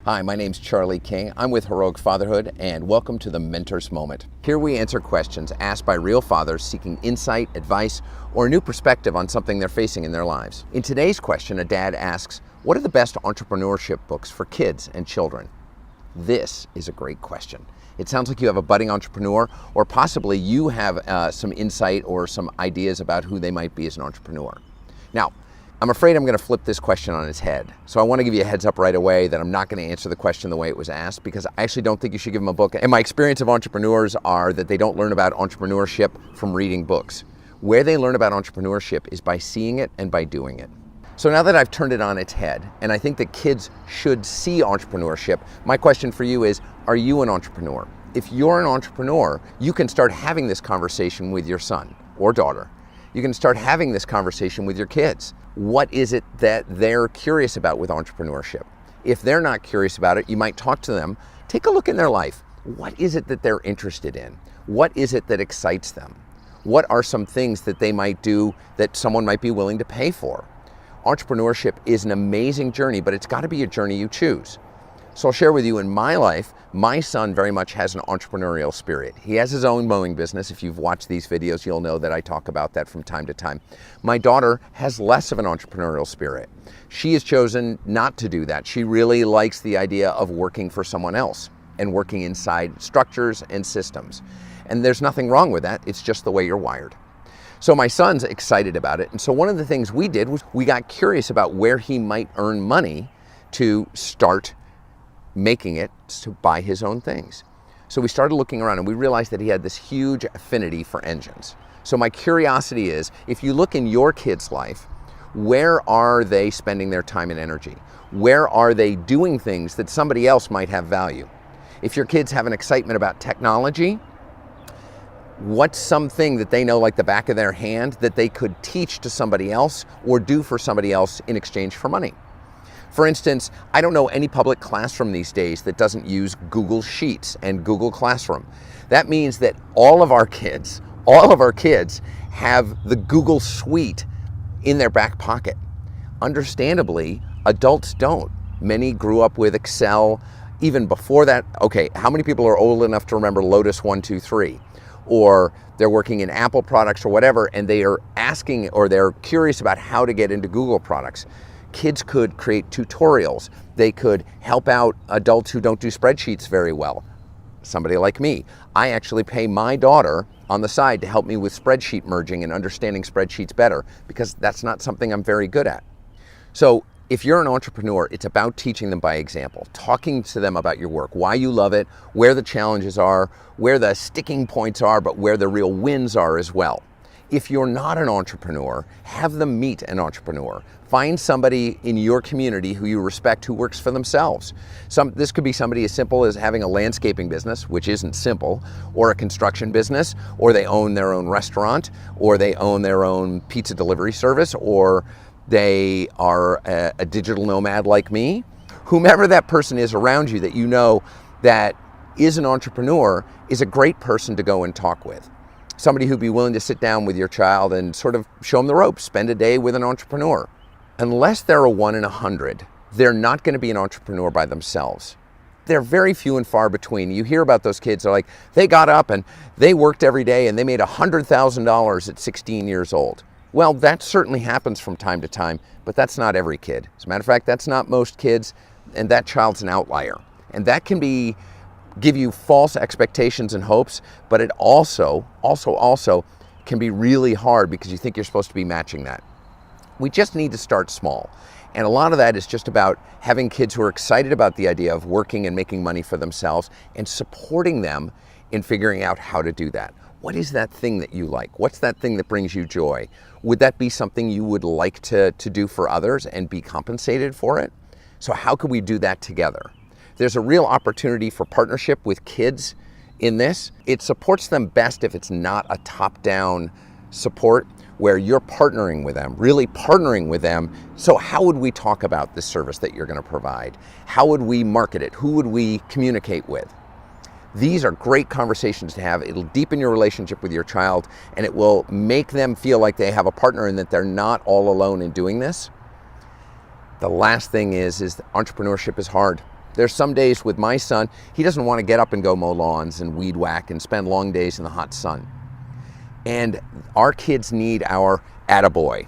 Hi, my name's Charlie King. I'm with Heroic Fatherhood, and welcome to the Mentor's Moment. Here we answer questions asked by real fathers seeking insight, advice, or a new perspective on something they're facing in their lives. In today's question, a dad asks, what are the best entrepreneurship books for kids and children? This is a great question. It sounds like you have a budding entrepreneur, or possibly you have some insight or some ideas about who they might be as an entrepreneur. Now, I'm afraid I'm going to flip this question on its head. So I want to give you a heads up right away that I'm not going to answer the question the way it was asked, because I actually don't think you should give them a book. And my experience of entrepreneurs are that they don't learn about entrepreneurship from reading books. Where they learn about entrepreneurship is by seeing it and by doing it. So now that I've turned it on its head, and I think that kids should see entrepreneurship, my question for you is, are you an entrepreneur? If you're an entrepreneur, you can start having this conversation with your son or daughter. You can start having this conversation with your kids. What is it that they're curious about with entrepreneurship? If they're not curious about it, you might talk to them. Take a look in their life. What is it that they're interested in? What is it that excites them? What are some things that they might do that someone might be willing to pay for? Entrepreneurship is an amazing journey, but it's got to be a journey you choose. So I'll share with you, in my life, my son very much has an entrepreneurial spirit. He has his own mowing business. If you've watched these videos, you'll know that I talk about that from time to time. My daughter has less of an entrepreneurial spirit. She has chosen not to do that. She really likes the idea of working for someone else and working inside structures and systems. And there's nothing wrong with that. It's just the way you're wired. So my son's excited about it. And so one of the things we did was we got curious about where he might earn money to start making it to buy his own things. So we started looking around and we realized that he had this huge affinity for engines. So my curiosity is, if you look in your kid's life, where are they spending their time and energy? Where are they doing things that somebody else might have value? If your kids have an excitement about technology, what's something that they know like the back of their hand that they could teach to somebody else or do for somebody else in exchange for money? For instance, I don't know any public classroom these days that doesn't use Google Sheets and Google Classroom. That means that all of our kids have the Google Suite in their back pocket. Understandably, adults don't. Many grew up with Excel. Even before that, okay, how many people are old enough to remember Lotus 123? Or they're working in Apple products or whatever, and they are asking, or they're curious about how to get into Google products. Kids could create tutorials. They could help out adults who don't do spreadsheets very well. Somebody like me. I actually pay my daughter on the side to help me with spreadsheet merging and understanding spreadsheets better, because that's not something I'm very good at. So if you're an entrepreneur, it's about teaching them by example, talking to them about your work, why you love it, where the challenges are, where the sticking points are, but where the real wins are as well. If you're not an entrepreneur, have them meet an entrepreneur. Find somebody in your community who you respect who works for themselves. This could be somebody as simple as having a landscaping business, which isn't simple, or a construction business, or they own their own restaurant, or they own their own pizza delivery service, or they are a digital nomad like me. Whomever that person is around you that you know that is an entrepreneur is a great person to go and talk with. Somebody who'd be willing to sit down with your child and sort of show them the ropes, spend a day with an entrepreneur. Unless they're a 1 in 100, they're not going to be an entrepreneur by themselves. They're very few and far between. You hear about those kids, they're like, they got up and they worked every day and they made $100,000 at 16 years old. Well, that certainly happens from time to time, but that's not every kid. As a matter of fact, that's not most kids, and that child's an outlier. And that can give you false expectations and hopes, but it also can be really hard because you think you're supposed to be matching that. We just need to start small. And a lot of that is just about having kids who are excited about the idea of working and making money for themselves and supporting them in figuring out how to do that. What is that thing that you like? What's that thing that brings you joy? Would that be something you would like to do for others and be compensated for it? So how could we do that together? There's a real opportunity for partnership with kids in this. It supports them best if it's not a top-down support where you're partnering with them, really partnering with them. So how would we talk about this service that you're going to provide? How would we market it? Who would we communicate with? These are great conversations to have. It'll deepen your relationship with your child, and it will make them feel like they have a partner and that they're not all alone in doing this. The last thing is that entrepreneurship is hard. There's some days with my son, he doesn't want to get up and go mow lawns and weed whack and spend long days in the hot sun. And our kids need our attaboy.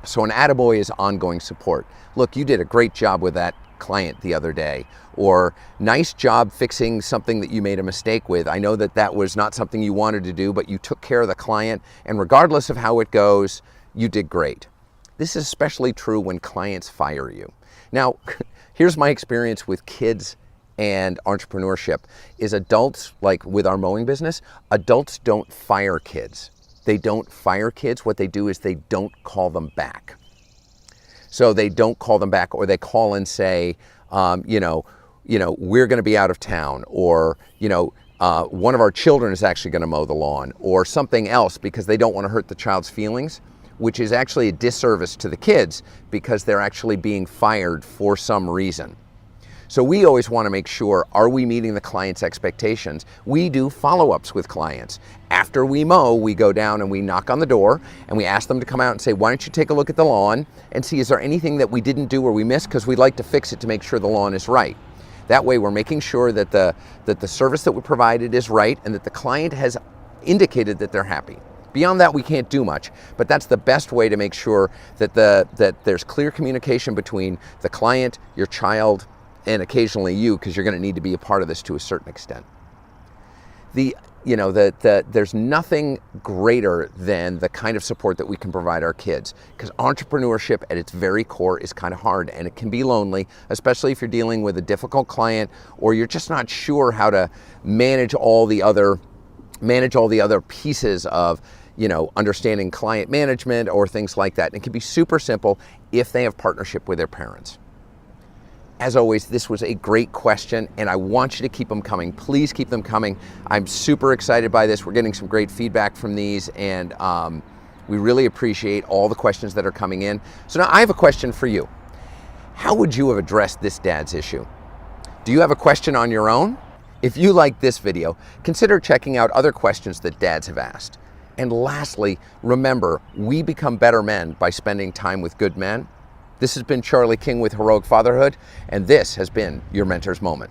So an attaboy is ongoing support. Look, you did a great job with that client the other day, or nice job fixing something that you made a mistake with. I know that that was not something you wanted to do, but you took care of the client, and regardless of how it goes, you did great. This is especially true when clients fire you. Now, here's my experience with kids and entrepreneurship is adults, like with our mowing business, adults don't fire kids. They don't fire kids. What they do is they don't call them back. So they don't call them back, or they call and say, we're going to be out of town, or, one of our children is actually going to mow the lawn, or something else, because they don't want to hurt the child's feelings, which is actually a disservice to the kids because they're actually being fired for some reason. So we always want to make sure, are we meeting the client's expectations? We do follow-ups with clients. After we mow, we go down and we knock on the door and we ask them to come out and say, why don't you take a look at the lawn and see, is there anything that we didn't do or we missed? Because we'd like to fix it to make sure the lawn is right. That way we're making sure that the service that we provided is right and that the client has indicated that they're happy. Beyond that, we can't do much, but that's the best way to make sure that that there's clear communication between the client, your child, and occasionally you, because you're going to need to be a part of this to a certain extent. There's nothing greater than the kind of support that we can provide our kids, because entrepreneurship at its very core is kind of hard and it can be lonely, especially if you're dealing with a difficult client or you're just not sure how to manage all the other pieces of understanding client management or things like that. And it can be super simple if they have partnership with their parents. As always, this was a great question, and I want you to keep them coming. Please keep them coming. I'm super excited by this. We're getting some great feedback from these, and we really appreciate all the questions that are coming in. So now I have a question for you. How would you have addressed this dad's issue? Do you have a question on your own? If you like this video, consider checking out other questions that dads have asked. And lastly, remember, we become better men by spending time with good men. This has been Charlie King with Heroic Fatherhood, and this has been your Mentor's Moment.